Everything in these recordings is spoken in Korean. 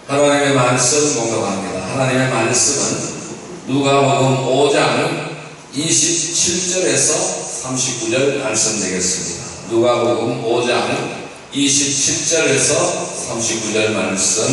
하나님의 말씀 공독합니다. 하나님의 말씀은 누가복음 5장 27절에서 39절 말씀 되겠습니다. 누가복음 5장 27절에서 39절 말씀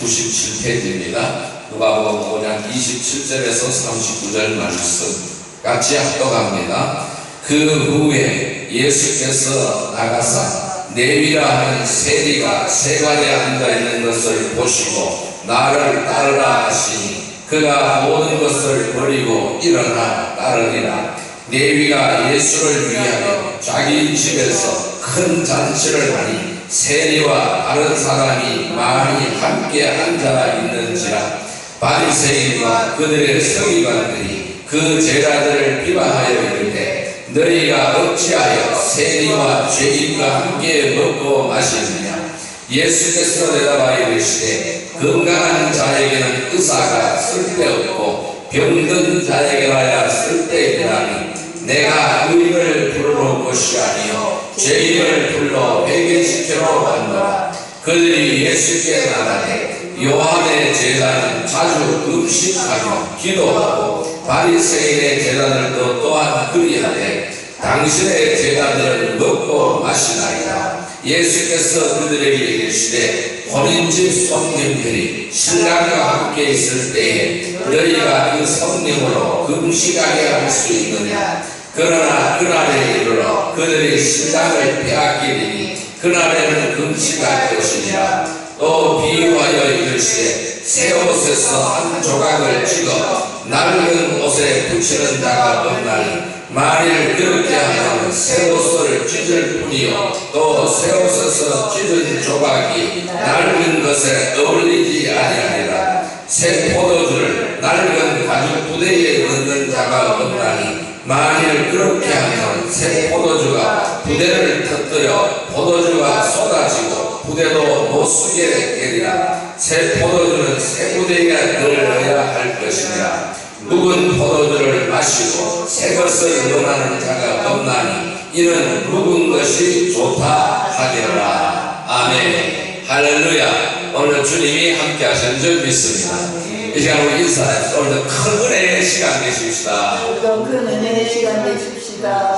97페이지입니다. 누가복음 5장 27절에서 39절 말씀 같이 합독합니다. 그 후에 예수께서 나가사 레위라 하는 세리가 세관에 앉아있는 것을 보시고 나를 따르라 하시니 그가 모든 것을 버리고 일어나 따르니라. 레위가 예수를 위하여 자기 집에서 큰 잔치를 하니 세리와 다른 사람이 많이 함께 앉아 있는지라. 바리새인과 그들의 서기관들이 그 제자들을 비방하여 이르되 너희가 어찌하여 세리와 죄인과 함께 먹고 마시느냐. 예수께서 대답하여 이르시되 건강한 자에게는 의사가 쓸데없고 병든 자에게라야 쓸데있나니 내가 의인을 부르러 온 것이 아니요 죄인을 불러 회개시키러 왔노라. 그들이 예수께 말하되 요한의 제자는 자주 음식하며 기도하고 바리새인의 제자들도 또한 그리하되 당신의 제자들은 먹고 마시나이다. 예수께서 그들에게 이르시되 혼인집 손님들이 신랑과 함께 있을 때에 너희가 그 손님으로 금식하게 할 수 있느냐. 그러나 그날에 이르러 그들이 신랑을 빼앗기리니 그날에는 금식할 것이니라. 또 비유하여 이르시되 새 옷에서 한 조각을 찍어 낡은 옷에 붙이는 자가 없나니 만일 그렇게 하면 새 옷을 찢을 뿐이요 또 새 옷에서 찢은 조각이 낡은 것에 어울리지 아니하리라. 새 포도주를 낡은 가죽 부대에 넣는 자가 없나니 만일 그렇게 하면 새 포도주가 부대를 터뜨려 포도주가 쏟아지고 부대도 못 쓰게 되리라. 새 포도주는 새 부대에 넣어야 할 것이니라. 묵은 포도주를 마시고 새 것을 원하는 자가 없나니 이는 묵은 것이 좋다 하리라. 아멘. 할렐루야. 오늘 주님이 함께 하신 줄 믿습니다. 이 시간 우리 인사해서 오늘도 큰 은혜의 시간 되십시다. 큰 은혜의 시간 되십시다.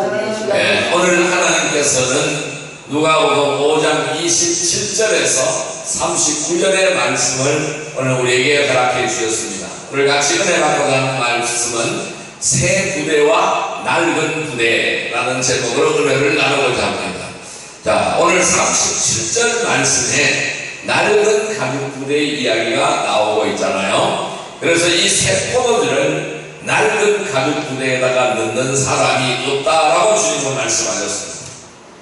네, 오늘 하나님께서는 누가복음 5장 27절에서 39절의 말씀을 오늘 우리에게 허락해 주셨습니다. 오늘 같이 은혜 받고 가는 말씀은 새 부대와 낡은 부대라는 제목으로 은혜를 나누고자 합니다. 자, 오늘 37절 말씀에 낡은 가죽 부대의 이야기가 나오고 있잖아요. 그래서 이 새 포도주를 낡은 가죽 부대에다가 넣는 사람이 없다라고 주님은 말씀하셨습니다.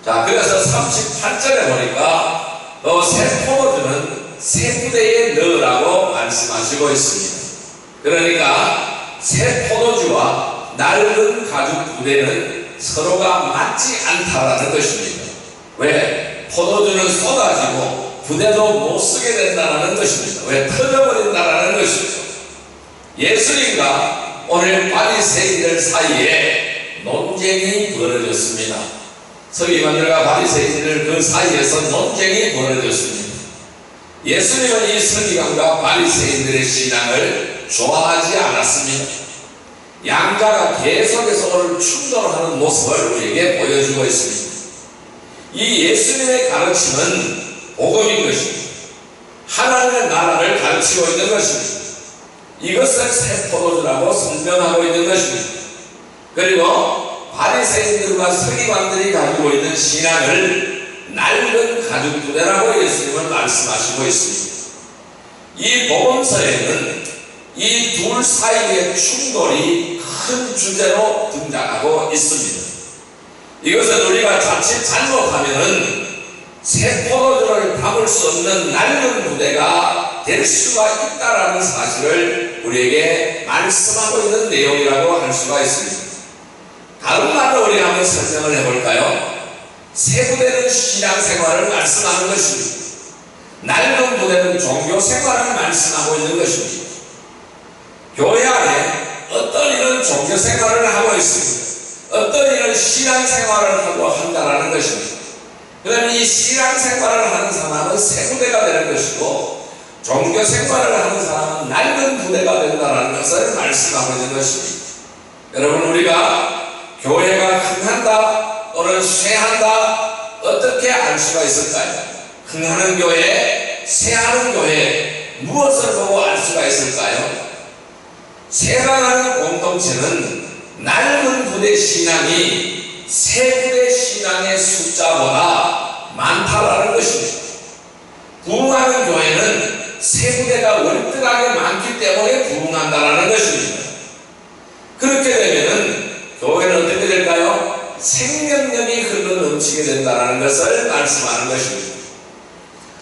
자, 그래서 38절에 보니까 새 포도주는 새 부대에 넣으라고 말씀하시고 있습니다. 그러니까 새 포도주와 낡은 가죽 부대는 서로가 맞지 않다라는 것입니다. 왜? 포도주는 쏟아지고 부대도 못 쓰게 된다는 것입니다. 왜? 터져버린다는 것입니다. 예수님과 오늘 바리새인들 사이에 논쟁이 벌어졌습니다. 서기관들과 바리새인들 그 사이에서 논쟁이 벌어졌습니다. 예수님은 이 서기관과 바리새인들의 신앙을 좋아하지 않았습니다. 양자가 계속해서 오늘 충돌하는 모습을 우리에게 보여주고 있습니다. 이 예수님의 가르침은 복음인 것입니다. 하나님의 나라를 가르치고 있는 것입니다. 이것을 새 포도주라고 설명하고 있는 것입니다. 그리고 바리새인들과 서기관들이 가지고 있는 신앙을 낡은 가죽 부대라고 예수님은 말씀하시고 있습니다. 이 복음서에는 이 둘 사이의 충돌이 큰 주제로 등장하고 있습니다. 이것은 우리가 자칫 잘못하면은 새 포도주를 담을 수 없는 낡은 부대가 될 수가 있다라는 사실을 우리에게 말씀하고 있는 내용이라고 할 수가 있습니다. 다른 말로 우리 한번 설명을 해볼까요? 새 부대는 신앙생활을 말씀하는 것입니다. 낡은 부대는 종교생활을 말씀하고 있는 것입니다. 교회 안에 어떤 이는 종교생활을 하고 있습니다. 어떤 이는 신앙생활을 하고 한다라는 것입니다. 그 다음에 이 신앙생활을 하는 사람은 새 부대가 되는 것이고 종교 생활을 하는 사람은 낡은 부대가 된다는 것을 말씀하고 있는 것입니다. 여러분, 우리가 교회가 흥한다 또는 쇠한다 어떻게 알 수가 있을까요? 흥하는 교회, 쇠하는 교회, 무엇을 보고 알 수가 있을까요? 쇠라는 공동체는 낡은 부대 신앙이 새 부대 신앙의 숫자보다 많다라는 것입니다. 부흥하는 교회는 새 부대가 월등하게 많기 때문에 부흥한다라는 것입니다. 그렇게 되면은 교회는 어떻게 될까요? 생명력이 흘러 넘치게 된다는 것을 말씀하는 것입니다.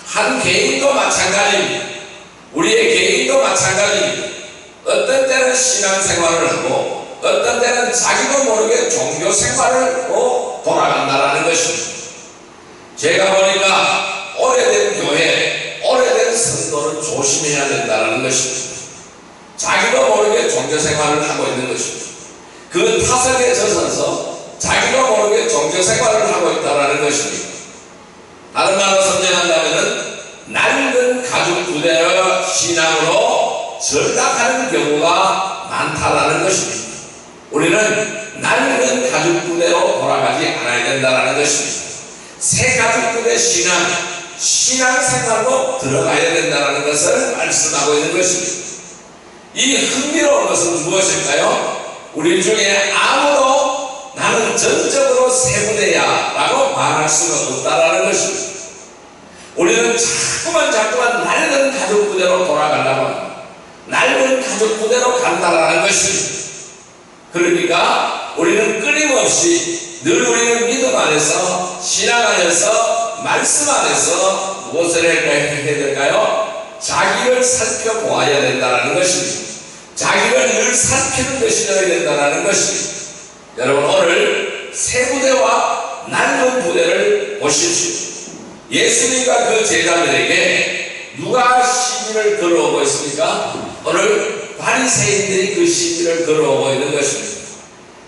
한 개인도 마찬가지입니다. 우리의 개인도 마찬가지입니다. 어떤 때는 신앙생활을 하고 어떤 때는 자기도 모르게 종교생활을 돌아간다는 것입니다. 제가 보니까 오래된 교회, 오래된 성도는 조심해야 된다는 것입니다. 자기도 모르게 종교생활을 하고 있는 것입니다. 그 타석에 젖어서 자기도 모르게 종교생활을 하고 있다는 것입니다. 다른 말로 설명한다면 낡은 가족 부대의 신앙으로 전락하는 경우가 많다라는 것입니다. 우리는 낡은 가족 부대로 돌아가지 않아야 된다는 것입니다. 새 가족 부대 신앙생활로 들어가야 된다는 것을 말씀하고 있는 것입니다. 이 흥미로운 것은 무엇일까요? 우리 중에 아무도 나는 전적으로 새 부대야 라고 말할 수가 없다라는 것입니다. 우리는 자꾸만 낡은 가족 부대로 돌아가려고 합니다. 낡은 가족 부대로 간다라는 것입니다. 그러니까 우리는 끊임없이 늘 우리는 믿음 안에서, 신앙 안에서, 말씀 안에서 무엇을 해야 될까요? 자기를 살펴보아야 된다는 것입니다. 자기를 늘 살피는 것이 되어야 된다는 것입니다. 여러분, 오늘 새 부대와 낡은 부대를 보십시오. 예수님과 그 제자들에게 누가 시비를 걸어오고 있습니까? 오늘 바리새인들이 그 시비를 걸어오고 있는 것입니다.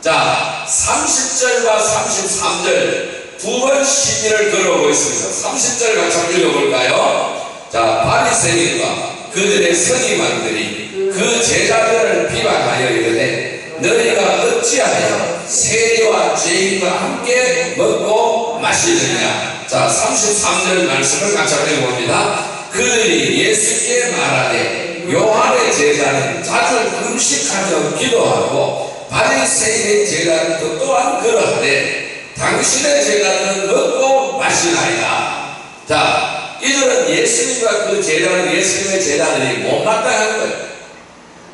자, 30절과 33절 두 번 시비를 걸어오고 있습니다. 30절 같이 한번 읽어볼까요? 자, 바리새인과 그들의 서기관들이 그 제자들을 비방하여 이르되 너희가 어찌하여 세리와 죄인과 함께 먹고 마시느냐. 자, 33절 말씀을 같이 한번 읽어봅니다. 그들이 예수께 말하되 요한의 제자는 자주 금식하며 기도하고 바리새인의 제자는 또한 그러하되 당신의 제자는 먹고 마시나이다. 자, 이들은 예수님과 그 제자는 예수님의 제자들이 못마땅한 거예요.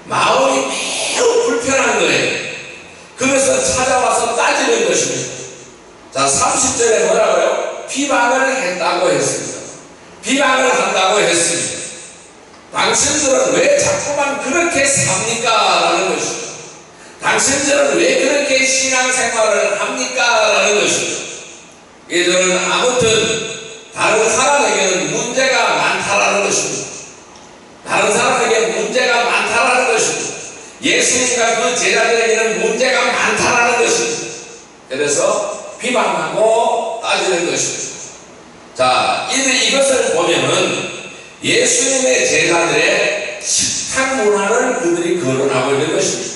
마음이 매우 불편한 거예요. 그래서 찾아와서 따지는 것입니다. 자, 30절에 뭐라고요? 비방을 했다고 했습니다. 비방을 한다고 했습니다. 당신들은 왜 자꾸만 그렇게 삽니까? 라는 것입니다. 당신들은 왜 그렇게 신앙생활을 합니까? 라는 것입니다. 이들은 아무튼 다른 사람에게는 문제가 많다라는 것입니다. 다른 사람에게 문제가 많다라는 것입니다. 예수님과 그 제자들에게는 문제가 많다라는 것입니다. 그래서 비방하고 따지는 것입니다. 자, 이것을 보면은 예수님의 제자들의 식탁 문화를 그들이 거론하고 있는 것입니다.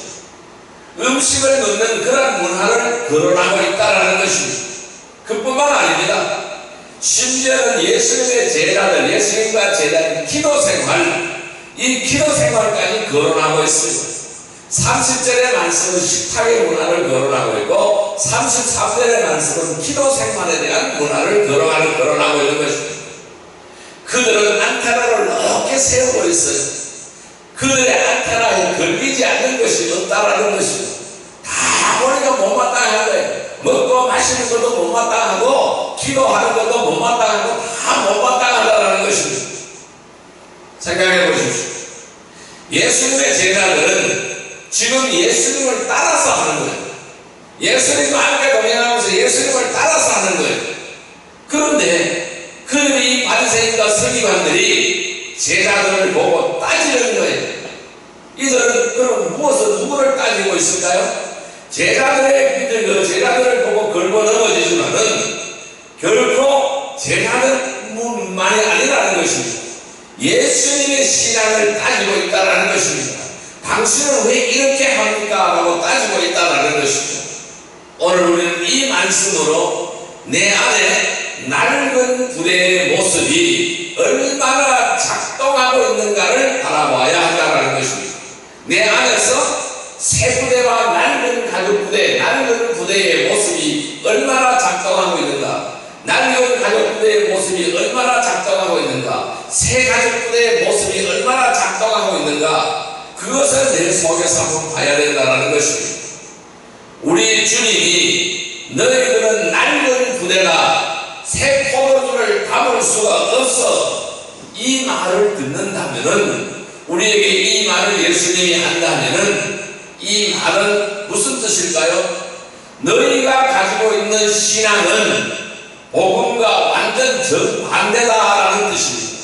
음식을 넣는 그런 문화를 거론하고 있다는 것입니다. 그뿐만 아닙니다. 심지어는 예수님의 제자들, 예수님과 제자들 기도 생활, 이 기도 생활까지 거론하고 있습니다. 30절의 말씀은 식탁의 문화를 거론하고 있고 33절의 말씀은 기도 생활에 대한 문화를 거론하고 있는 것입니다. 그들은 안테나를 넓게 세우고 있어요. 그들의 안테나에 걸리지 않는 것이 없다라는 것입니다. 다 보니까 못마땅한 거예요. 먹고 마시는 것도 못마땅하고 기도하는 것도 못마땅하고 다 못마땅하다는 것입니다. 생각해 보십시오. 예수님의 제자들은 지금 예수님을 따라서 하는 거예요. 예수님과 함께 동행하면서 예수님을 따라서 하는 거예요. 그런데 그들이 바리새인과 서기관들이 제자들을 보고 따지는 거예요. 이들은 그럼 누구를 따지고 있을까요? 제자들을 보고 걸고 넘어지지만은 결코 제자들만이 아니라는 것입니다. 예수님의 신앙을 따지고 있다는 것입니다. 당신은 왜 이렇게 합니까? 라고 따지고 있다는 것입니다. 오늘 우리는 이 말씀으로 내 안에 낡은 부대의 모습이 얼마나 작동하고 있는가를 바라봐야 한다는 것입니다. 내 안에서 새 부대와 낡은 가죽 부대, 낡은 부대의 모습이 얼마나 작동하고 있는가, 낡은 가죽 부대의 모습이 얼마나 작동하고 있는가, 새 가죽 부대의 모습이 얼마나 작동하고 있는가, 그것을 내 속에서 한번 봐야 된다는 것입니다. 우리 주님이 너희들은 낡은 부대라 새 포도주를 담을 수가 없어 이 말을 듣는다면은, 우리에게 이 말을 예수님이 한다면은 이 말은 무슨 뜻일까요? 너희가 가지고 있는 신앙은 복음과 완전 정반대다라는 뜻입니다.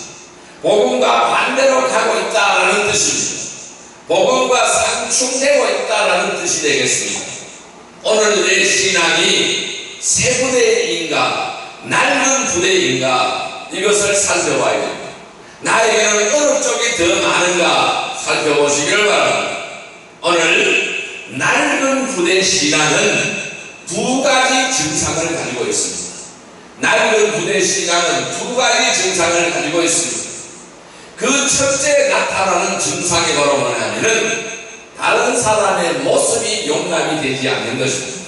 복음과 반대로 가고 있다라는 뜻입니다. 복음과 상충되고 있다라는 뜻이 되겠습니다. 오늘 내 신앙이 새 부대인가 낡은 부대인가, 이것을 살펴봐야 됩니다. 나에게는 어느 쪽이 더 많은가 살펴보시기를 바랍니다. 오늘 낡은 부대 신앙은 두 가지 증상을 가지고 있습니다. 낡은 부대 신앙은 두 가지 증상을 가지고 있습니다. 그 첫째 나타나는 증상이 바로 뭐냐면은 다른 사람의 모습이 용납이 되지 않는 것입니다.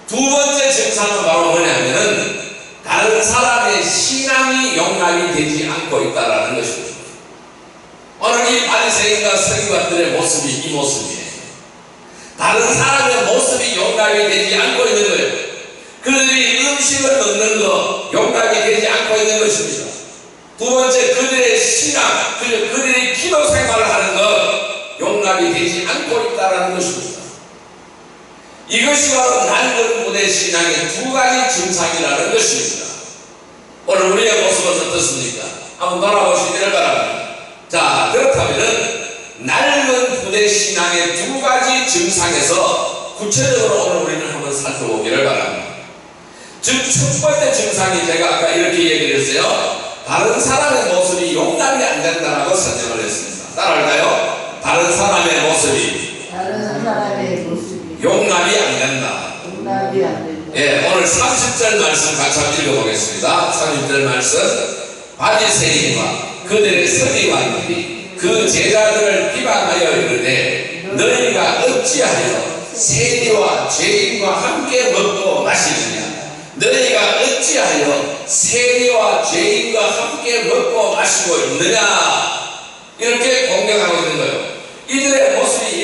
두 번째 증상은 바로 뭐냐면은 다른 사람의 신앙이 용납이 되지 않고 있다는 것입니다. 오늘 이 바리새인과 서기관들의 모습이 이 모습이에요. 다른 사람의 모습이 용납이 되지 않고 있는 거예요. 그들이 음식을 먹는 거 용납이 되지 않고 있는 것입니다. 두 번째, 그들의 신앙, 그들의 기도 생활을 하는 것 용납이 되지 않고 있다는 것입니다. 이것이 바로 낡은 부대 신앙의 두 가지 증상이라는 것입니다. 오늘 우리의 모습은 어떻습니까? 한번 돌아보시기를 바랍니다. 자, 그렇다면 낡은 부대 신앙의 두 가지 증상에서 구체적으로 오늘 우리는 한번 살펴보기를 바랍니다. 즉, 첫 번째 증상이 제가 아까 이렇게 얘기를 했어요. 다른 사람의 모습이 용납이 안 된다라고 설명을 했습니다. 따라할까요? 다른 사람의 모습이 용납이 안 된다. 예, 오늘 30절 말씀 같이 한번 읽어보겠습니다. 30절 말씀. 바리새인과 그들의 서기관들이 그 제자들을 비방하여 이르되 너희가 어찌하여 세리와 죄인과 함께 먹고 마시느냐? 너희가 어찌하여 세리와 죄인과 함께 먹고 마시고 있느냐? 이렇게 공격하고 있는 거예요. 이들의 모습이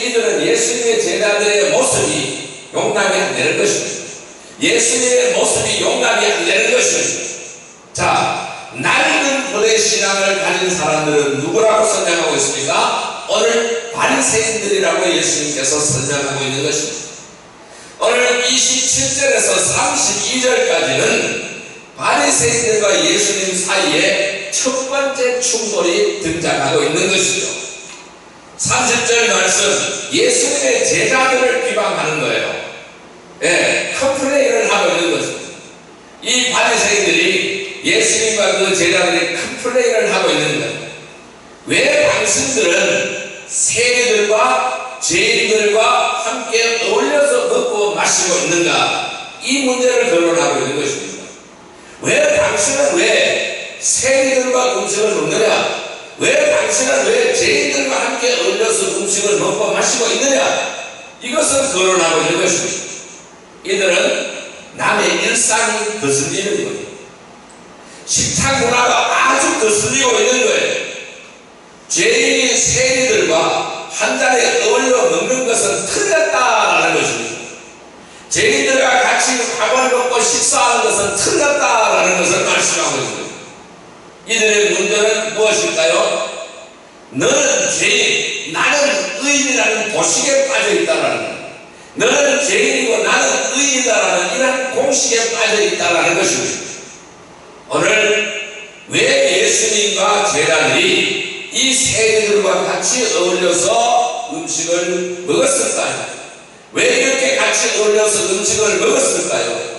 이들은 예수님의 제자들의 모습이 용납이 안 되는 것입니다. 예수님의 모습이 용납이 안 되는 것입니다. 자, 낡은 부대 신앙을 가진 사람들은 누구라고 설명하고 있습니까? 오늘 바리새인들이라고 예수님께서 설명하고 있는 것입니다. 오늘 27절에서 32절까지는 바리새인들과 예수님 사이에 첫 번째 충돌이 등장하고 있는 것이죠. 30절 말씀, 예수님의 제자들을 비방하는 거예요. 예, 컴플레인을 하고 있는 것입니다. 이 바리새인들이 예수님과 그 제자들이 컴플레인을 하고 있는 거예요. 왜 당신들은 세리들과 죄인들과 함께 어울려서 먹고 마시고 있는가? 이 문제를 거론하고 있는 것입니다. 왜 세리들과 음식을 먹느냐? 왜 당신은 왜 죄인들과 함께 어울려서 음식을 먹고 마시고 있느냐? 이것을 거론하고 있는 것입니다. 이들은 남의 일상이 거슬리는 거예요. 식탁 문화가 아주 거슬리고 있는 거예요. 죄인이 세리들과 한 자리에 어울려 먹는 것은 틀렸다라는 것입니다. 죄인들과 같이 밥을 먹고 식사하는 것은 틀렸다라는 것을 말씀하고 있습니다. 이들의 문제는 무엇일까요? 너는 죄인, 나는 의인이라는 도식에 빠져 있다라는 거예요. 너는 죄인이고 나는 의인이다라는 이런 공식에 빠져 있다라는 것입니다. 오늘 왜 예수님과 제자들이 이 세리들과 같이 어울려서 음식을 먹었을까요? 왜 이렇게 같이 어울려서 음식을 먹었을까요?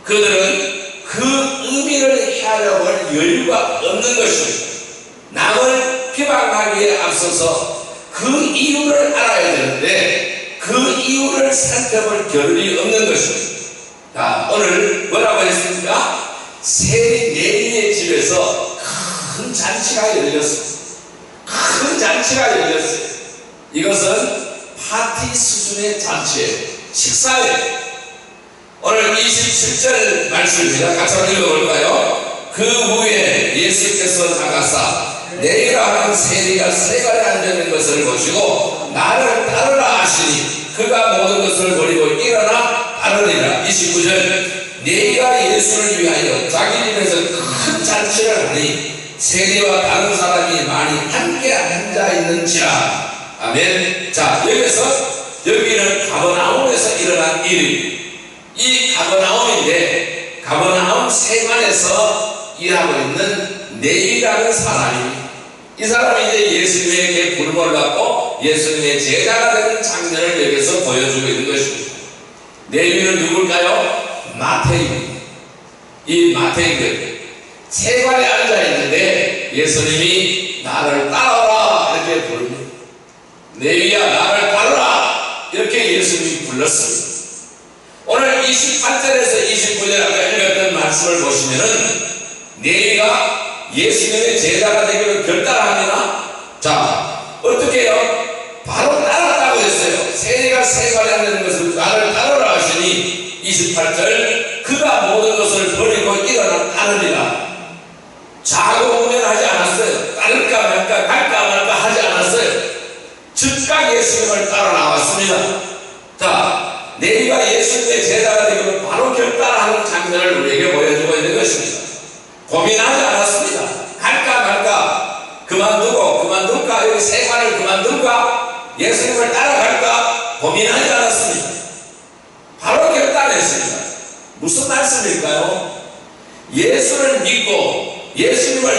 그들은 그 의미를 하려고 할 여유가 없는 것입니다. 남을 비방하기에 앞서서 그 이유를 알아야 되는데 그 이유를 살펴볼 겨를이 없는 것입니다. 자, 오늘 뭐라고 했습니까? 세리 네리의 집에서 큰 잔치가 열렸습니다. 큰 잔치가 열렸어요. 이것은 파티 수준의 잔치예요. 식사예요. 오늘 27절 말씀입니다. 같이 한번 읽어볼까요? 그 후에 예수께서 나가사 내리라 하는 세리가 세간에 앉아있는 것을 보시고 나를 따르라 하시니 그가 모든 것을 버리고 일어나 따르니라. 29절 내리가 예수를 위하여 자기 집에서 큰 잔치를 하니 세리와 다른 사람이 많이 함께 앉아있는지라. 아멘. 자, 여기는 가버나움에서 일어난 일입니다. 이 가버나움인데 가버나움 세관에서 일하고 있는 네리라는 사람이, 이 사람이 이제 예수님에게 부름을 받고 예수님의 제자가 되는 장면을 여기서 보여주고 있는 것입니다. 네리는 누굴까요? 마태입니다. 이 마태입니다. 세관에 앉아 있는데 예수님이 나를 따라라 이렇게 부릅니다. 네리야 나를 따르라 이렇게 예수님이 불렀습니다. 오늘 28절에서 29절 아까 읽었던 말씀을 보시면은 네리가 예수님의 제자가 되기를 결단합니다. 자, 어떻게 해요? 바로 따랐다고 했어요. 세리가 세관에 앉는 것을 나를 따르라 하시니 28절 그가 모든 것을 버리고 일어나 따르리라. 자고우면하지 않았어요. 따를까 말까 갈까 말까 하지 않았어요. 즉각 예수님을 따라 나왔습니다. 자, 네리가 예수님의 제자가 되기를 바로 결단하는 장면을 우리에게 보여주고 있는 것입니다. 고민하지 않았습니다. 갈까 말까, 그만둘까, 여기 세관을 그만둘까, 예수님을 따라갈까, 고민하지 않았습니다. 바로 결단했습니다. 무슨 말씀일까요? 예수님을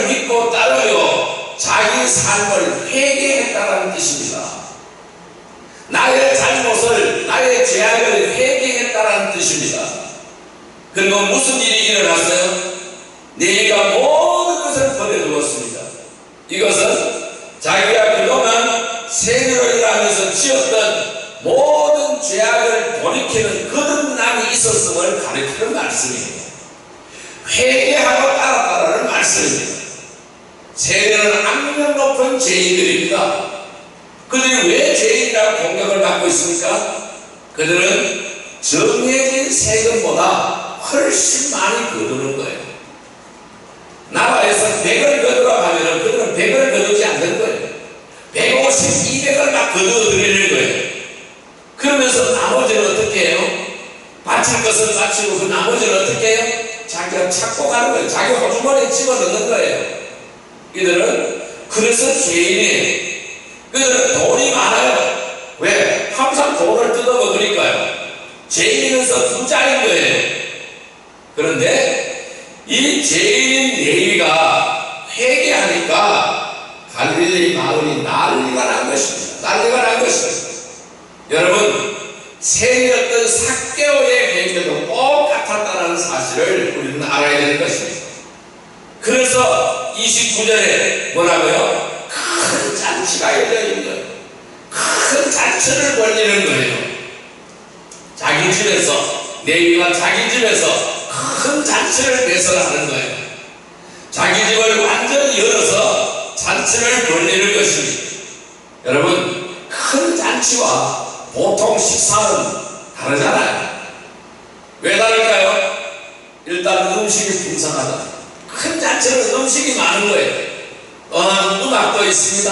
믿고 따르려 자기 삶을 회개했다는 뜻입니다. 나의 잘못을, 나의 죄악을 회개했다는 뜻입니다. 그리고 무슨 일이 일어났어요? 네리가 모든 것을 버려두었습니다. 이것은 자기가 그동안 세리로 일하면서 지었던 모든 죄악을 돌이키는 거듭남이 있었음을 가리키는 말씀이에요. 회개하고 따랐다는 말씀입니다. 세리는 악명 높은 죄인들입니다. 그들이 왜 죄인이라고 공격을 받고 있습니까? 그들은 정해진 세금보다 훨씬 많이 거두는 거예요. 나라에서 100을 거두라고 하면 그들은 100을 거두지 않는 거예요. 150, 200을 막 거두어 드리는 거예요. 그러면서 나머지는 어떻게 해요? 바칠 것을 바치고 그 나머지는 어떻게 해요? 자기가 찾고 가는 거예요. 자기 호주머니에 집어넣는 거예요. 이들은 그래서 죄인이에요. 그들은 돈이 많아요. 왜? 항상 돈을 뜯어먹으니까요. 죄인이면서 부자인 거예요. 그런데 이 죄인 네리가 회개하니까 갈릴리 마을이 난리가 난 것입니다. 난리가 난 것입니다. 여러분, 세리였던 삭개오의 회개도 똑같았다는 사실을 우리는 알아야 되는 것입니다. 그래서 29절에 뭐라고요? 큰 잔치가 열려있는 거예요. 큰 잔치를 벌리는 거예요. 자기 집에서, 네리가 자기 집에서 큰 잔치를 개설하는 거예요. 자기 집을 완전히 열어서 잔치를 벌리는 것입니다. 여러분, 큰 잔치와 보통 식사는 다르잖아요. 왜 다를까요? 일단 음식이 풍성하다. 큰 잔치는 음식이 많은 거예요. 음악도 있습니다.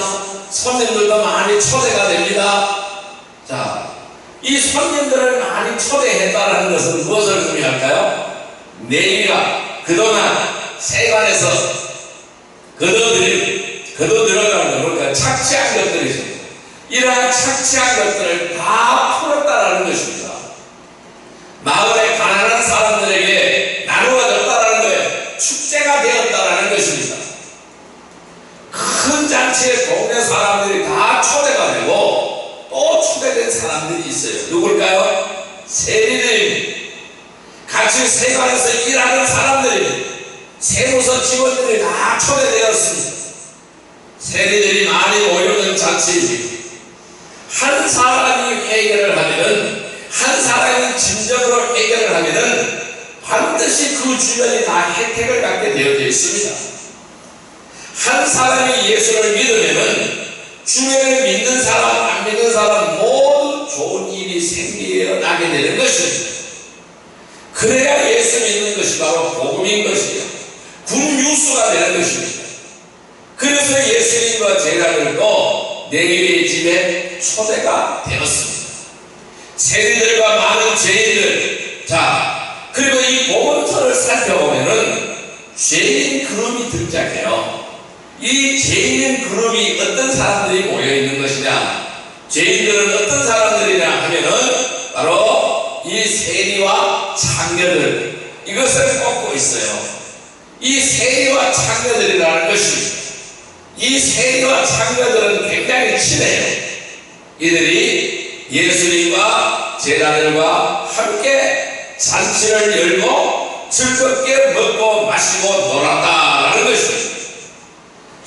손님들도 많이 초대가 됩니다. 자, 이 손님들을 많이 초대했다는 것은 무엇을 의미할까요? 네리가 그동안 세관에서 거둬들어가는 건 뭘까요? 착취한 것들이죠. 이러한 착취한 것들을 다 풀었다라는 것입니다. 마을의 가난한 사람들에게 나누어졌다라는 거예요. 축제가 되었다라는 것입니다. 큰 잔치에 동네 사람들이 다 초대가 되고 또 초대된 사람들이 있어요. 누굴까요? 세리들입니다. 같이 세관에서 일하는 사람들입니다. 세무서 직원들이 다 초대되었습니다. 세리들이 많이 모여있는 잔치이지. 한 사람이 해결을 하면은, 한 사람이 진정으로 해결을 하면은 반드시 그 주변이 다 혜택을 갖게 되어져 있습니다. 한 사람이 예수를 믿으면은 주변에 믿는 사람, 안 믿는 사람 모두 좋은 일이 생겨나게 되는 것입니다. 그래야 예수 믿는 것이 바로 복음인 것이요, 굿뉴스가 되는 것입니다. 그래서 예수님과 제자들도 네개의 집에 초대가 되었습니다. 세리들과 많은 죄인들, 자, 그리고 이 복음서를 살펴보면은 죄인 그룹이 등장해요. 이 죄인 그룹이 어떤 사람들이 모여있는 것이냐, 죄인들은 어떤 사람들이냐 하면은 바로 이 세리와 창녀들, 이것을 꼽고 있어요. 이 세리와 창녀들이라는 것이, 이 세리와 창녀들은 굉장히 친해요. 이들이 예수님과 제자들과 함께 잔치를 열고 즐겁게 먹고 마시고 놀았다라는 것입니다.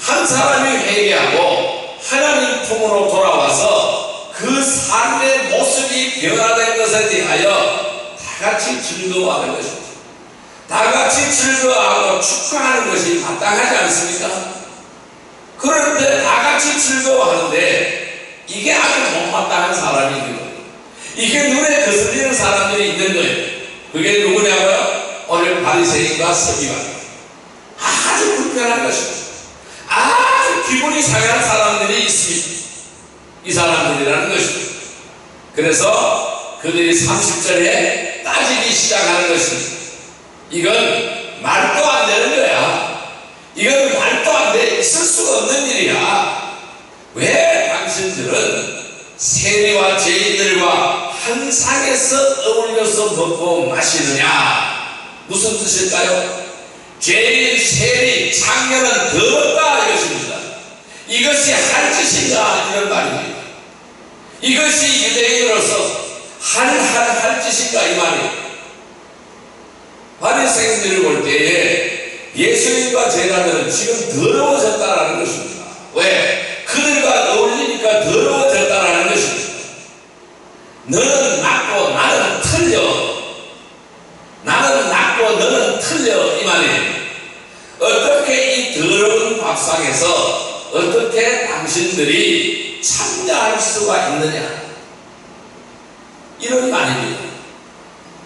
한 사람이 회개하고 하나님 품으로 돌아와서 그 삶의 모습이 변화된 것에 대하여 다같이 즐거워하는 것입니다. 다같이 즐거워하고 축하하는 것이 마땅하지 않습니까? 그런데 다같이 즐거워하는데 이게 아주 못마땅한 사람이 있는 거예요. 이게 눈에 거슬리는 사람들이 있는 거예요. 그게 누구냐고요? 오늘 바리새인과 서기관. 아주 불편한 것입니다. 아주 기분이 상한 사람들이 있습니다. 이 사람들이라는 것입니다. 그래서 그들이 30절에 따지기 시작하는 것입니다. 이건 말도 안 되는 거야. 이건 말도 안 돼. 있을 수가 없는 일이야. 왜 당신들은 세리와 죄인들과 한 상에서 어울려서 먹고 마시느냐? 무슨 뜻일까요? 죄인, 세리, 창녀는 더럽다 이것입니다. 이것이 할 짓인가 이런 말입니다. 이것이 유대인으로서 할 짓인가 이 말이에요. 바리새인들을 볼 때에 예수님과 제자들은 지금 더러워졌다라는 것입니다. 왜? 그들과 어울리니까 더러워졌다라는 것입니다. 너는 낫고 나는 틀려. 나는 낫고 너는 틀려 이 말이에요. 어떻게 이 더러운 밥상에서 어떻게 당신들이 참여할 수가 있느냐, 이런 말입니다.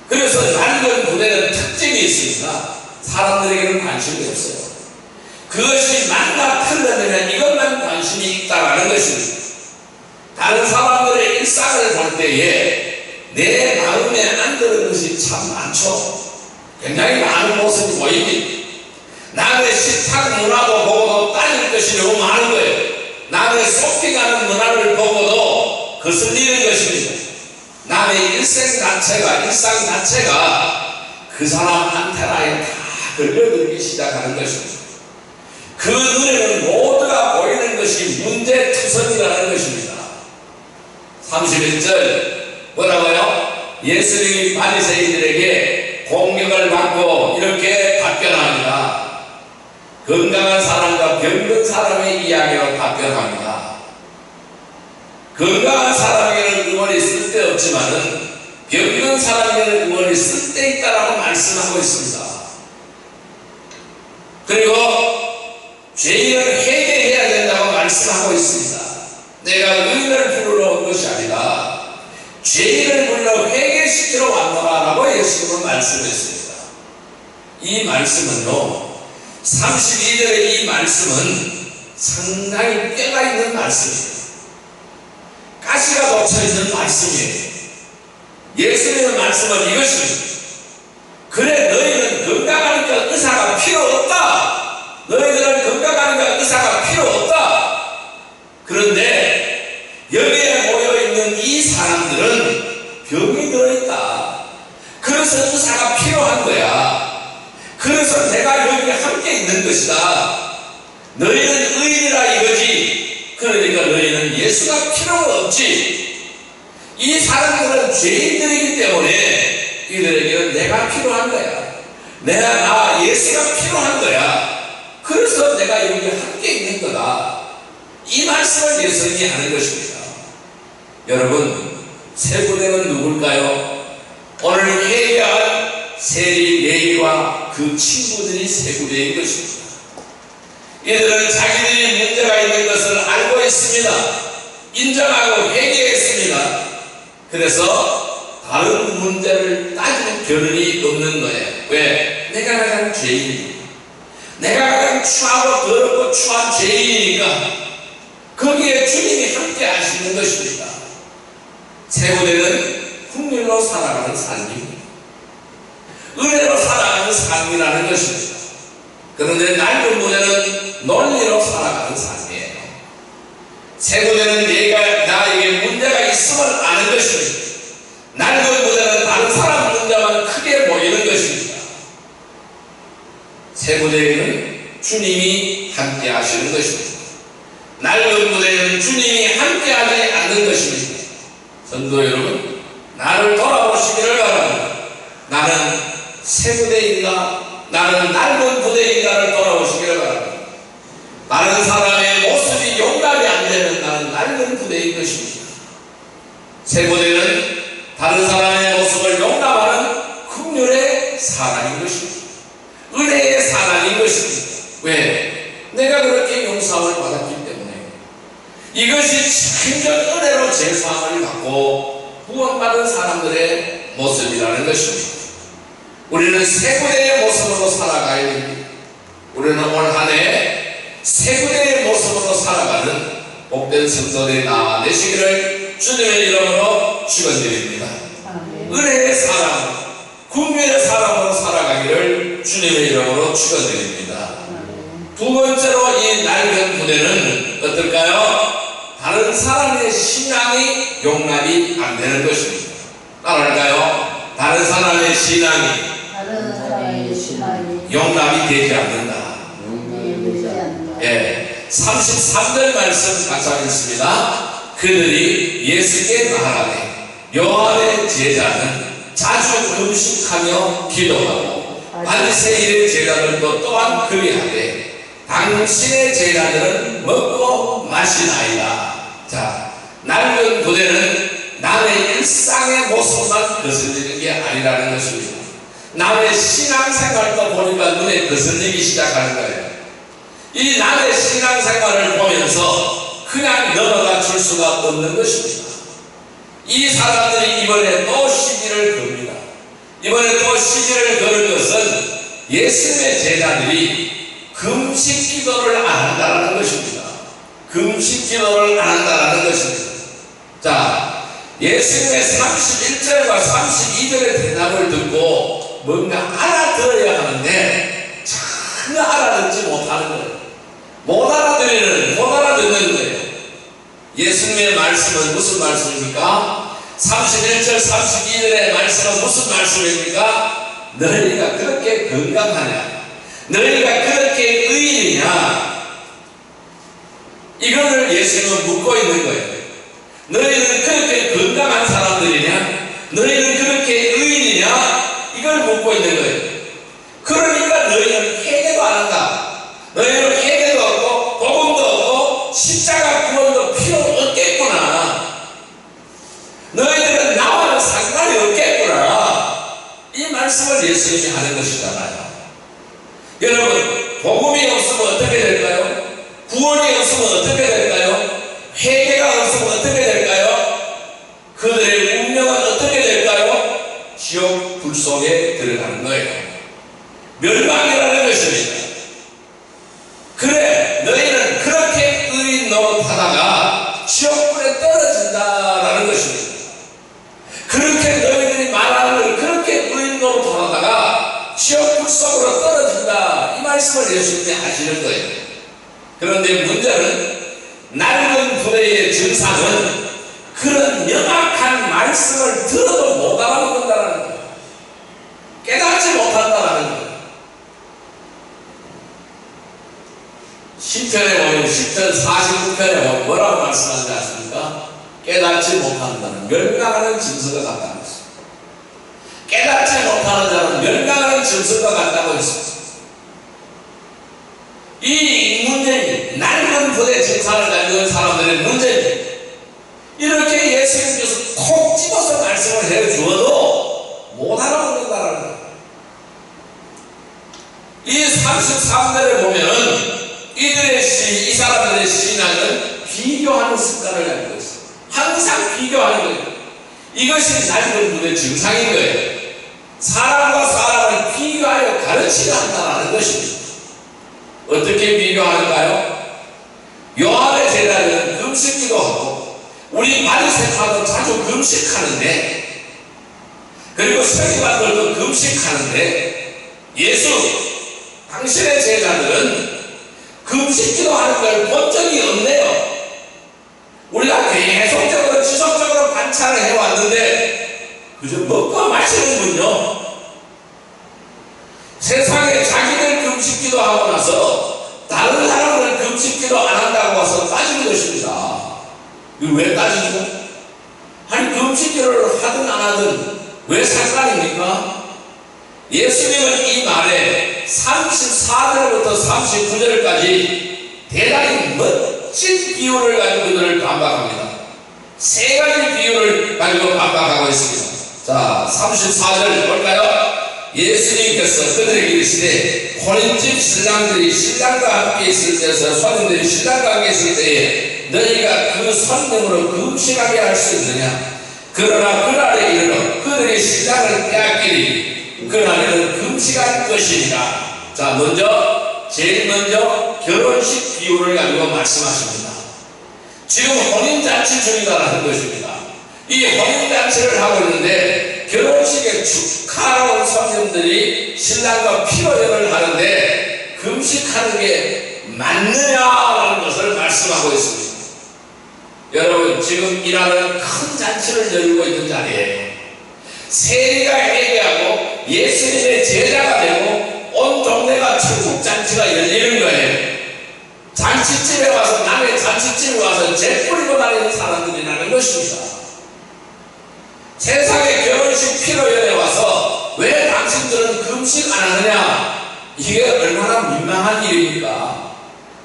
그래서 낡은 부대는 특징이 있습니다. 사람들에게는 관심이 없어요. 그것이 맞나 틀렸느냐 이것만 관심이 있다라는 것입니다. 다른 사람들의 일상을 볼 때에 내 마음에 안 드는 것이 참 많죠. 굉장히 많은 모습이 보입니다. 남의 식탁 문화도 보고도 따질 것이 너무 많은 거예요. 남의 쇼핑하는 문화를 보고도 거슬리는 것입니다. 남의 일상 자체가 그 사람 안테나에 다 걸려들기 시작하는 것입니다. 그 눈에는 모두가 보이는 것이 문제투성이라는 것입니다. 31절 뭐라고요? 예수님이 바리새인들에게 공격을 받고 이렇게 답변합니다. 건강한 사람과 병든 사람의 이야기로 답변합니다. 건강한 사람에게는 응원이 쓸데없지만은 병든 사람에게는 응원이 쓸데있다라고 말씀하고 있습니다. 그리고 죄인은 회개해야 된다고 말씀하고 있습니다. 내가 의인을 부르러 온 것이 아니라 죄인을 불러 회개시키러 왔노라라고 예수님은 말씀했습니다. 이 말씀은요, 32절의 이 말씀은 상당히 뼈가 있는 말씀입니다. 가시가 돋쳐있는 말씀이에요. 예수님의 말씀은 이것입니다. 그래, 너희는 건강하니까 의사가 필요 없다. 너희들은 건강하니까 의사가 필요 없다. 그런데 여기에 모여있는 이 사람들은 병이 들어있다. 그래서 의사가 필요한 거야. 그래서 내가 여기 함께 있는 것이다. 너희는 의인이라 이거지. 그러니까 너희는 예수가 필요가 없지. 이 사람들은 죄인들이기 때문에 이들에게는 내가 필요한 거야. 예수가 필요한 거야. 그래서 내가 여기 함께 있는 거다. 이 말씀을 예수님이 하는 것입니다. 여러분, 세부대는 누굴까요? 오늘 회개한 세리 레위와 그 친구들이 세부대인 것입니다. 이들은 자기들이 문제가 있는 것을 알고 있습니다. 인정하고 회개했습니다. 그래서 다른 문제를 따지는 겨를이 없는 거예요. 왜? 내가 가장 죄인이니까. 내가 가장 추하고 더럽고 추한 죄인이니까 거기에 주님이 함께 하시는 것입니다. 세부대는 국률로 살아가는 삶입니다. 은혜로 살아가는 삶이라는 것입니다. 그런데 낡은 부대는 논리로 살아가는 삶이에요. 세부대는 나에게 문제가 있음을 아는 것입니다. 낡은 부대는 다른 사람 문제만 크게 보이는 것입니다. 세부대에는 주님이 함께 하시는 것입니다. 낡은 부대에는 주님이 함께 하지 않는 것입니다. 성도 여러분, 나를 돌아보시기를 바랍니다. 나는 세부대인가, 나는 낡은 부대인가를 돌아보시기를 바랍니다. 다른 사람의 모습이 용납이 안 되면 나는 낡은 부대인 것입니다. 세부대는 다른 사람의 모습을 용납하는 긍휼의 사람인 것입니다. 은혜의 사람인 것입니다. 왜? 내가 그렇게 용서함을 받았기 때문에. 이것이 진정 은혜로 제사함을 받고 구원받은 사람들의 모습이라는 것입니다. 우리는 세부대의 모습으로 살아가야 됩니다. 우리는 올 한 해 세부대의 모습으로 살아가는 복된 성도들이 되시기를 주님의 이름으로 축원드립니다. 은혜의 사람, 국민의 사람으로 살아가기를 주님의 이름으로 축원드립니다. 두 번째로 이 낡은 부대는 어떨까요? 다른 사람의 신앙이 용납이 안 되는 것입니다. 따라할까요? 다른 사람의 신앙이 용납이 되지 않는다. 예, 33절 말씀 같이 하겠습니다. 그들이 예수께 말하되 요한의 제자는 자주 금식하며 기도하고 바리새인의 제자들도 또한 그리하되 당신의 제자들은 먹고 마시나이다. 자, 낡은 부대는 남의 일상의 모습만 거슬리는 게 아니라는 것입니다. 남의 신앙생활도 보니까 눈에 거슬리기 시작하는 거예요. 이 남의 신앙생활을 보면서 그냥 넘어가 줄 수가 없는 것입니다. 이 사람들이 이번에 또 시비를 겁니다. 이번에 또 시비를 거는 것은 예수님의 제자들이 금식 기도를 안 한다는 것입니다. 금식 기도를 안 한다는 것입니다. 자, 예수님의 31절과 32절의 대답을 듣고 뭔가 알아들어야 하는데 전혀 알아듣지 못하는 거예요. 못 알아듣는 거예요. 예수님의 말씀은 무슨 말씀입니까? 31절 32절의 말씀은 무슨 말씀입니까? 너희가 그렇게 건강하냐? 너희가 그렇게 의인이냐? 이거를 예수님은 묻고 있는 거예요. 너희는 그렇게 건강한 사람들이냐? 너희는 그렇게 의인이냐? 이걸 묻고 있는 거예요. 그러니까 너희는 회개도 안 한다. 너희는 회개도 없고 복음도 없고 십자가 구원도 필요 없겠구나. 너희들은 나와는 상관이 없겠구나. 이 말씀을 예수님이 하는 것이잖아요. 여러분, 복음이 없으면 어떻게 될까요? 구원이 없으면 어떻게 될까요? 회개가 없으면 어떻게 될까요? 그들의 운명은 어떻게 될까요? 지옥 불 속에 들어가는 거예요. 멸망이라는 것입니다. 그래, 너희는 그렇게 의인 노릇하다가 지옥불에 떨어진다라는 것입니다. 그렇게 너희들이 말하는 걸 그렇게 의인 노릇하다가 지옥불 속으로 떨어진다. 이 말씀을 예수님이 하시는 거예요. 그런데 문제는 낡은 부대의 증상은 그런 명확한 말씀을 들어도 못 알아듣는다는 거예요. 깨닫지 못한다는 거예요. 시편에 보면 10편 49편에 보면 뭐라고 말씀하는지 아십니까? 깨닫지 못한다는 멸망하는 증서가 같다는 것입니다. 깨닫지 못하는 자는 멸망하는 짐승과 같다고 했습니다. 이 문제는 낡은 부대 증상을 가지고 있는 사람들의 문제입니다. 이렇게 예수님께서 콕 집어서 말씀을 해주어도 못 알아듣는다는 거예요. 이 33절에 보면은 이 사람들의 신앙은 비교하는 습관을 가지고 있어요. 항상 비교하는 거예요. 이것이 낡은 부대 증상인 거예요. 사람과 사람을 비교하여 가르치려 한다는 것입니다. 어떻게 비교하는가요? 요한의 제자들은 금식기도 하고 우리 바리새파도 자주 금식하는데, 그리고 서기관들도 금식하는데, 예수 당신의 제자들은 금식기도 하는 걸 본 적이 없네요. 우리가 계속적으로 지속적으로 관찰을 해왔는데 그저 먹고 마시는군요. 세상에 자기들 금식기도 하고 나서 다른 사람들 금식기도 안 한다고 와서 따지는 것입니다. 이거 왜 따지죠? 아니 금식기를 하든 안 하든 왜 상관입니까? 예수님은 이 말에 34절부터 39절까지 대단히 멋진 비유를 가지고 그들을 반박합니다. 세 가지 비유를 가지고 반박하고 있습니다. 자, 34절 볼까요? 예수님께서 그들에게 이르시되 혼인집 신랑들이 신랑과 함께 있을 때에서 손님들이 신랑과 함께 있을 때에 너희가 그 손님으로 금식하게 할 수 있느냐? 그러나 그날에 이르러 그들이 신랑을 빼앗기리 그날에는 금식할 것이니라. 자, 제일 먼저 결혼식 비유를 가지고 말씀하십니다. 지금 혼인잔치 중이다라는 것입니다. 이 혼인잔치를 하고 있는데 결혼식에 축하하러 온 손님들이 신랑과 피로연을 하는데 금식하는 게 맞느냐라는 것을 말씀하고 있습니다. 여러분, 지금 일하는 큰 잔치를 열고 있는 자리에 세리가 예배하고 예수님의 제자가 되고 온 동네가 천국잔치가 열리는 거예요. 잔치집에 와서, 남의 잔치집에 와서 재 뿌리고 다니는 사람들이라는 것입니다. 세상에 결혼식 피로연에 와서 왜 당신들은 금식 안 하느냐? 이게 얼마나 민망한 일입니까?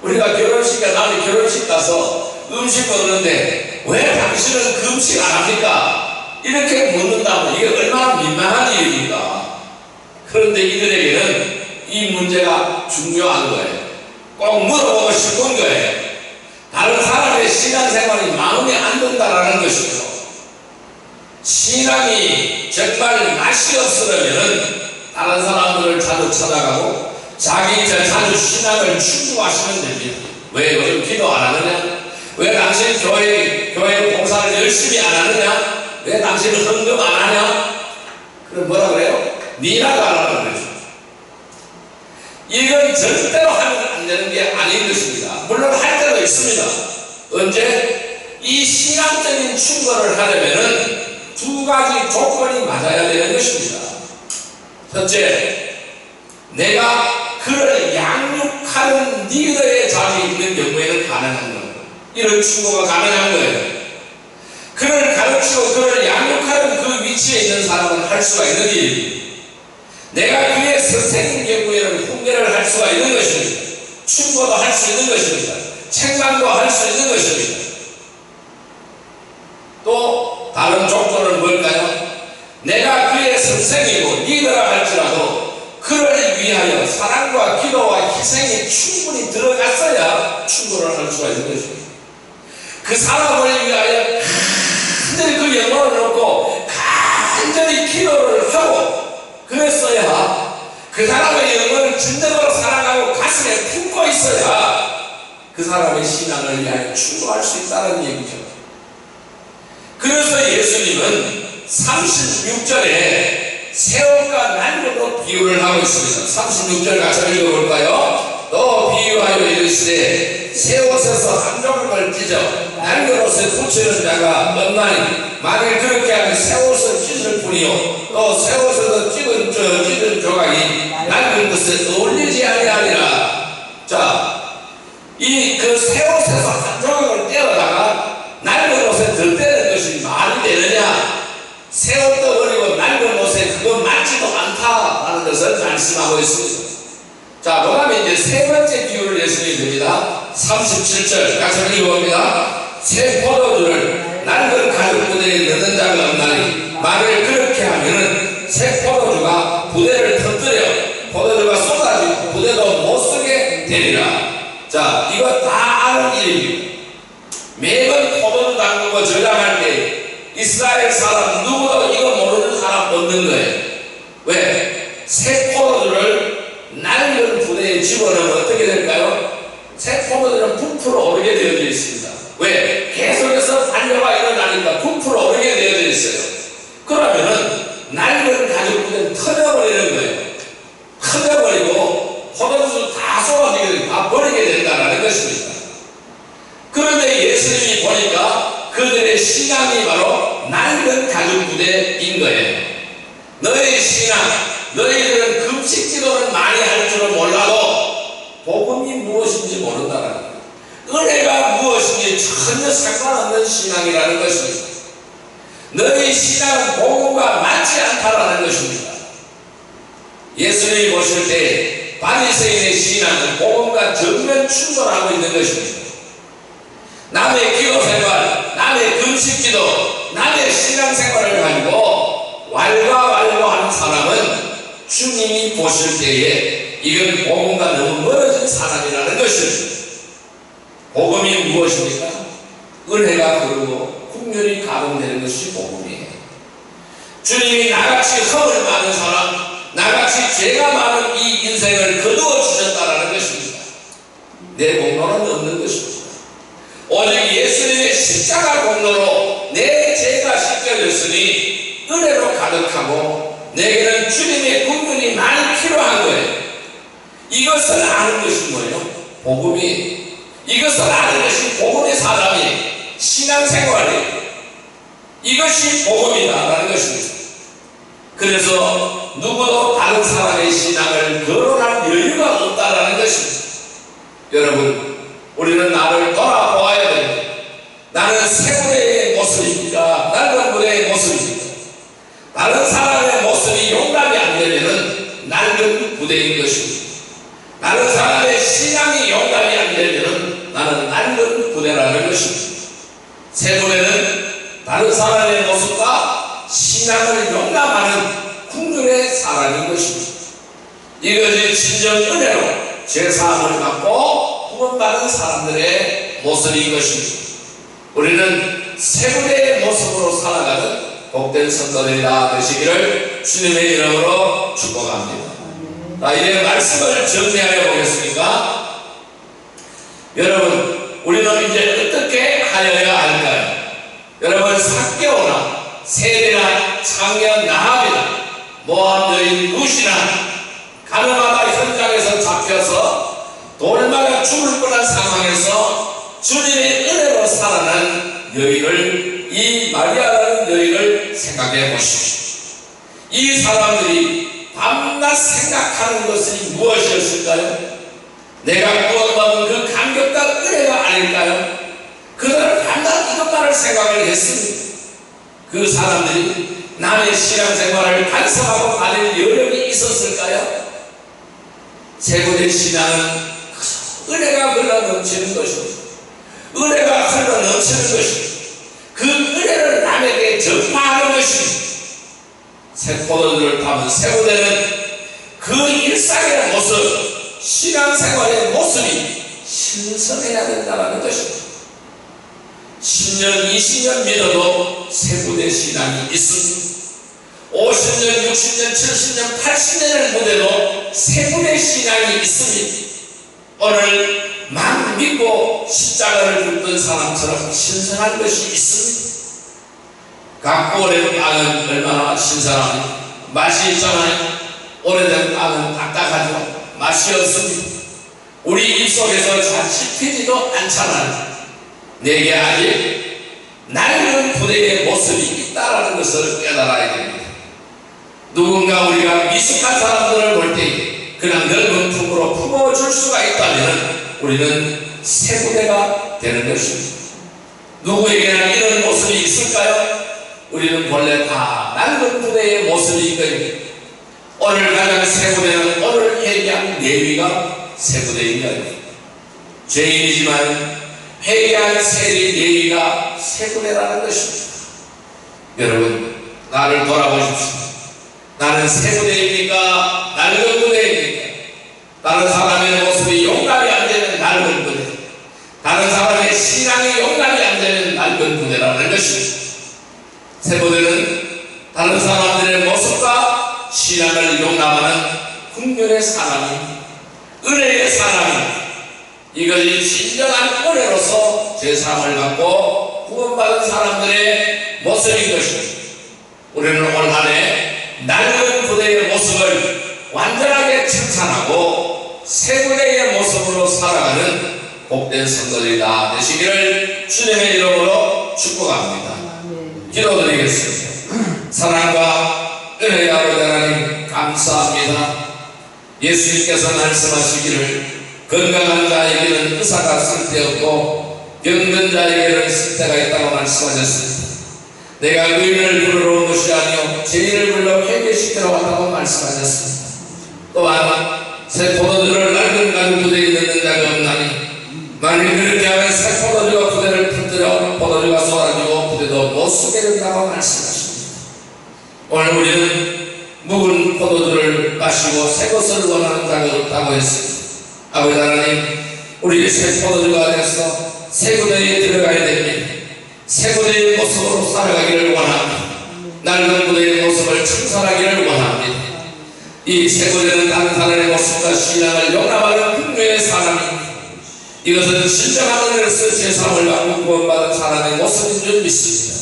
우리가 결혼식에, 남의 결혼식 가서 음식 먹는데 왜 당신은 금식 안 합니까? 이렇게 묻는다면 이게 얼마나 민망한 일입니까? 그런데 이들에게는 이 문제가 중요한 거예요. 꼭 물어보고 싶은 거예요. 다른 사람의 신앙생활이 마음에 안 든다라는 것이죠. 신앙이 정말 맛이 없으려면 다른 사람들을 자주 찾아가고 자주 신앙을 충족하시면 됩니다. 왜 요즘 기도 안 하느냐? 왜 당신 교회 봉사를 열심히 안 하느냐? 왜 당신은 헌금 안 하냐? 그럼 뭐라 그래요? 니라도 하라는 거죠. 이건 절대로 하면 안 되는 게 아닌 것입니다. 물론 할 때도 있습니다. 언제? 이 신앙적인 충고를 하려면은 두 가지 조건이 맞아야 되는 것입니다. 첫째, 내가 그를 양육하는 리더의 자리에 있는 경우에는 가능한 거예요. 이런 충고가 가능한 거예요. 그를 가르치고 그를 양육하는 그 위치에 있는 사람은 할 수가 있는 일입니다. 내가 그의 선생인 경우에는 훈계를 할 수가 있는 것입니다. 충고도 할 수 있는 것입니다. 책망도 할 수 있는 것입니다. 또 다른 조건은 뭘까요? 내가 그의 선생이고 리더라 할지라도 그를 위하여 사랑과 기도와 희생이 충분히 들어갔어야 충고를 할 수가 있는 것입니다. 그 사람을 위하여 간절히 그 영혼을 놓고 간절히 기도를 하고 그랬어야 그 사람의 영혼을 진정으로 사랑하고 가슴에 품고 있어야 그 사람의 신앙을 위하여 충고할 수 있다는 얘기죠. 그래서 예수님은 36절에 새옷과 난로로 비유를 하고 있습니다. 36절 같이 읽어볼까요? 또 비유하여 이르시되 새옷에서 한 조각을 찢어 난로옷에 붙이는 자가 없나니 만일 그렇게 하면 새옷을 찢을 뿐이요 또 새옷에서 찢은 조각이 낡은 것에 어울리지 아니하리라. 자, 그 새옷에서 한 조각을 떼어다가 낡은 옷에 더 떼는 것이 말이 되느냐? 새옷도 버리고 낡은 옷에 그거 말씀하고 있습니다. 자, 그 다음에 이제 세 번째 비유를 예수님이 듭니다. 37절 같이 한번 읽어봅니다. 새 포도주를 낡은 가죽 부대에 넣는 자가 없나니 말을 그렇게 하면은 새 포도주가 부대를 터뜨려 포도주가 쏟아지고 부대도 못쓰게 되리라. 자, 이거 다 아는 일입니다. 매번 포도주 담그고 저장할 때 이스라엘 사람 누구도 이거 모르는 사람 없는 거예요. 왜? 새 포도주를 낡은 부대에 집어넣으면 어떻게 될까요? 새 포도주는 부풀어 오르게 되어져 있습니다. 왜? 계속해서 반려가 일어나니까 부풀어 오르게 되어져 있어요. 그러면은 낡은 가죽 부대는 터져버리는 거예요. 터져버리고 포도주 다 쏟아지게 다 버리게 된다는 것입니다. 그런데 예수님이 보니까 그들의 신앙이 바로 낡은 가죽 부대인 거예요. 너의 신앙, 너희들은 금식 기도는 많이 할 줄은 몰라도 복음이 무엇인지 모른다는 거예요. 은혜가 무엇인지 전혀 상관없는 신앙이라는 것입니다. 너희 신앙은 복음과 맞지 않다라는 것입니다. 예수님이 보실 때 바리새인의 신앙은 복음과 정면 충돌하고 있는 것입니다. 남의 기도 생활, 남의 금식 기도, 남의 신앙 생활을 가지고 왈가왈부하는 사람은 주님이 보실 때에 이건 복음과 너무 멀어진 사람이라는 것입니다. 복음이 무엇입니까? 은혜가 흐르고 국률이 가동되는 것이 복음이에요. 주님이 나같이 허물 많은 사람, 나같이 죄가 많은 이 인생을 거두어 주셨다라는 것입니다. 내 공로는 없는 것입니다. 오직 예수님의 십자가 공로로 내 죄가 씻겨졌으니 은혜로 가득하고 내게는 주님의 국률이 많이 필요한 거예요. 이것을 아는 것이 뭐예요? 복음이. 이것을 아는 것이 복음의 사람이 신앙생활이에요. 이것이 복음이다라는 것입니다. 그래서 누구도 다른 사람의 신앙을 거론할 여유가 없다라는 것입니다. 여러분, 우리는 나를 돌아보아야 됩니다. 나는 새 부대의 모습입니다. 낡은 부대의 모습입니다. 다른 사람의 모습이 용감이 안 되면은 낡은 부대인 것입니다. 다른 사람의 신앙이 용감이 안 되면은 나는 낡은 부대라는 것입니다. 새 부대는 다른 사람의 모습과 신앙을 용감하는 국률의 사람인 것입니다. 이것이 진정 은혜로 죄사함을 받고 구원받은 사람들의 모습인 것입니다. 우리는 새 부대의 모습으로 살아가는 복된 성도들이다 되시기를 주님의 이름으로 축복합니다. 자, 이제 말씀을 정리하여 보겠습니까? 여러분, 우리는 이제 어떻게 하여야 할까요? 여러분, 삭개오나 세례나 창녀 나합이나 모함 여인 룻이나 가늠하다 현장에서 잡혀서 돌마가 죽을 뻔한 상황에서 주님의 은혜로 살아난 여인을, 이 마리아라는 여인을 생각해 보십시오. 이 사람들이 밤낮 생각하는 것이 무엇이었을까요? 내가 구원받은 그 감격과 은혜가 아닐까요? 그들은 밤낮 이것만을 생각을 했습니다. 그 사람들이 남의 신앙생활을 간섭하고 가릴 여력이 있었을까요? 세부대 신앙은 은혜가 흘러 넘치는 것입니다. 은혜가 흘러 넘치는 것입니다. 그 은혜를 남에게 전파하는 것입니다. 새 포도주를 담은 세부대는 그 일상의 모습, 신앙생활의 모습이 신선해야 된다는 것입니다. 10년, 20년 믿어도 세부대 신앙이 있습니다. 50년, 60년, 70년, 80년을 믿어도 세부대 신앙이 있습니다. 오늘 막 믿고 십자가를 긁던 사람처럼 신선한 것이 있습니다. 갖고 오래된 빵은 얼마나 신선합니까? 맛이 있잖아요. 오래된 빵은 딱딱하죠. 맛이 없습니다. 우리 입속에서 잘 씹히지도 않잖아요. 내게 아직 낡은 부대의 모습이 있다는 것을 깨달아야 됩니다. 누군가 우리가 미숙한 사람들을 볼 때 그냥 넓은 품으로 품어줄 수가 있다면 우리는 새 부대가 되는 것입니다. 누구에게나 이런 모습이 있을까요? 우리는 본래 다 낡은 부대의 모습인 겁니다. 오늘 가장 새 부대는 오늘 회개한 레위가 새 부대입니다. 죄인이지만 회개한 세리 레위가 새 부대라는 것입니다. 여러분, 나를 돌아보십시오. 나는 새 부대입니까? 낡은 부대입니까? 다른 사람의 모습이 용납이 안 되는 낡은 부대, 다른 사람의 신앙이 용납이 안 되는 낡은 부대라는 것입니다. 새 부대는 다른 사람들의 모습과 신앙을 용납하는 긍휼의 사람입니다. 은혜의 사람입니다. 이것이 진정한 은혜로서 제사함을 받고 구원받은 사람들의 모습인 것입니다. 우리는 올 한해 낡은 부대의 모습을 완전하게 청산하고 새 부대의 모습으로 살아가는 복된 성도들이 다 되시기를 주님의 이름으로 축복합니다. 기도드리겠습니다. 사랑과 은혜의 아버지 하나님 감사합니다. 예수님께서 말씀하시기를 건강한 자에게는 의사가 쓸데없고 병든 자에게는 쓸데가 있다고 말씀하셨습니다. 내가 의인을 부르러 온 것이 아니요 죄인을 불러 회개시키러 왔다고 말씀하셨습니다. 또한 새 포도주를 낡은 가죽 부대에 넣는 자가 없나니 만일 그렇게 하면 새 포도주가 부대를 풀들여 포도주가 쏟아지고 부대도 못 쓰게 된다고 말씀하십니다. 오늘 우리는 묵은 포도주를 마시고 새 것을 원하는 자가 없다고 했습니다. 아버지 하나님, 우리 새 포도주가 돼서 새 부대에 들어가야 됩니다. 새 부대의 모습으로 살아가기를 원합니다. 낡은 부대의 모습을 청산하기를 원합니다. 이 새 부대는 다른 사람의 모습과 신앙을 용납하는 긍휼의 사람입니다. 이것은 진정한 은혜로서 제사함을 받고 구원받은 사람의 모습인 줄 믿습니다.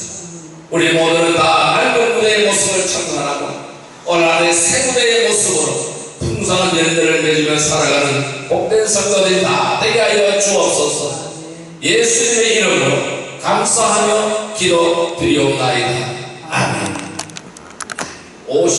우리 모두는 다 낡은 부대의 모습을 청산하고 오늘 안에 새 부대의 모습으로 풍성한 열매를 맺으며 살아가는 복된 성도들이 다 되게 하여 주옵소서. 예수님의 이름으로 감사하며 기도드리옵나이다.